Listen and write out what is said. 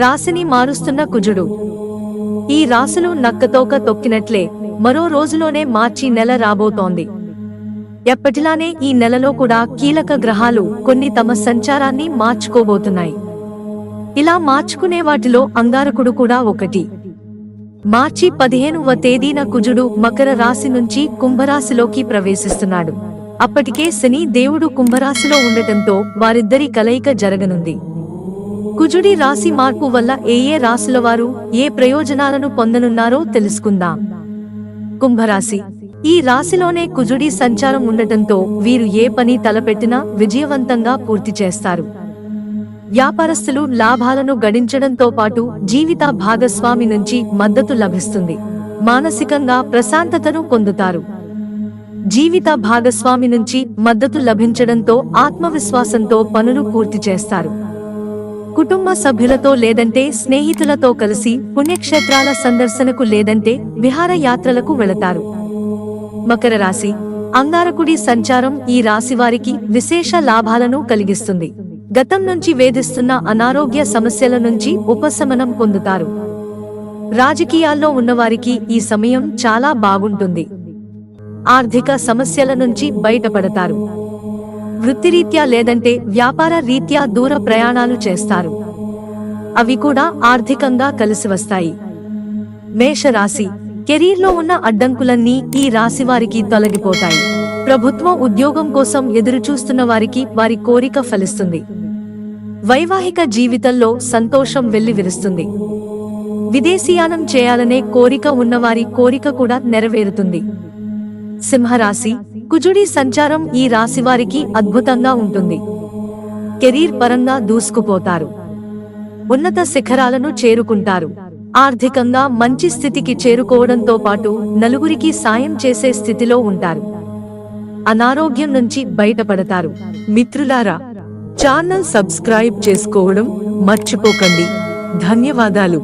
రాశిని మారుస్తున్న కుజుడు. ఈ రాశులు నక్కతోక తొక్కినట్లే మరో రోజులోనే మార్చి నెల రాబోతోంది. ఎప్పటిలానే ఈ నెలలో కూడా కీలక గ్రహాలు కొన్ని తమ సంచారాన్ని మార్చుకోబోతున్నాయి. ఇలా మార్చుకునే వాటిలో అంగారకుడు కూడా ఒకటి. మార్చి 15వ తేదీన కుజుడు మకర రాశి నుంచి కుంభరాశిలోకి ప్రవేశిస్తున్నాడు. అప్పటికే శని దేవుడు కుంభరాశిలో ఉండటంతో వారిద్దరి కలయిక జరగనుంది. కుజుడి రాశి మార్పు వల్ల ఏ రాశుల వారు ఏ ప్రయోజనాలను పొందనున్నారో తెలుసుకుందాం. కుంభరాశి. ఈ రాశిలోనే కుజుడి సంచారం ఉండటంతో వీరు ఏ పని తలపెట్టినా విజయవంతంగా పూర్తి చేస్తారు. వ్యాపారస్తులు లాభాలను గడించడంతో పాటు జీవిత భాగస్వామి నుంచి మద్దతు లభిస్తుంది. మానసికంగా ప్రశాంతతను పొందుతారు. జీవిత భాగస్వామి నుంచి మద్దతు లభించడంతో ఆత్మవిశ్వాసంతో పనులు పూర్తి చేస్తారు. కుటుంబ సభ్యులతో లేదంటే స్నేహితులతో కలిసి పుణ్యక్షేత్రాల సందర్శనకు లేదంటే విహారయాత్రలకు వెళతారు. మకర రాశి. అంగారకుడి సంచారం ఈ రాశి వారికి విశేష లాభాలను కలిగిస్తుంది. గతం నుంచి వేధిస్తున్న అనారోగ్య సమస్యల నుంచి ఉపశమనం పొందుతారు. రాజకీయాల్లో ఉన్నవారికి ఈ సమయం చాలా బాగుంటుంది. ఆర్థిక సమస్యల నుంచి బయటపడతారు. వృత్తిరీత్యా లేదంటే వ్యాపార రీత్యా దూర ప్రయాణాలు చేస్తారు. అవి కూడా ఆర్థికంగా కలిసి వస్తాయి. మేషరాశి. కెరీర్లో ఉన్న అడ్డంకులన్నీ ఈ రాశి వారికి తొలగిపోతాయి. ప్రభుత్వ ఉద్యోగం కోసం ఎదురుచూస్తున్న వారికి వారి కోరిక ఫలిస్తుంది. వైవాహిక జీవితంలో సంతోషం వెల్లివిరుస్తుంది. విదేశీయానం చేయాలనే కోరిక ఉన్నవారి కోరిక కూడా నెరవేరుతుంది. సింహరాశి. కుజుడి సంచారం ఈ రాశివారికి అద్భుతంగా ఉంటుంది. కెరీర్ పరంగా దూసుకుపోతారు. ఉన్నత శిఖరాలను చేరుకుంటారు. ఆర్థికంగా మంచి స్థితికి చేరుకోవడంతో పాటు నలుగురికి సాయం చేసే స్థితిలో ఉంటారు. అనారోగ్యం నుంచి బయటపడతారు. మిత్రులారా, ఛానల్ సబ్స్క్రైబ్ చేసుకోవడం మర్చిపోకండి. ధన్యవాదాలు.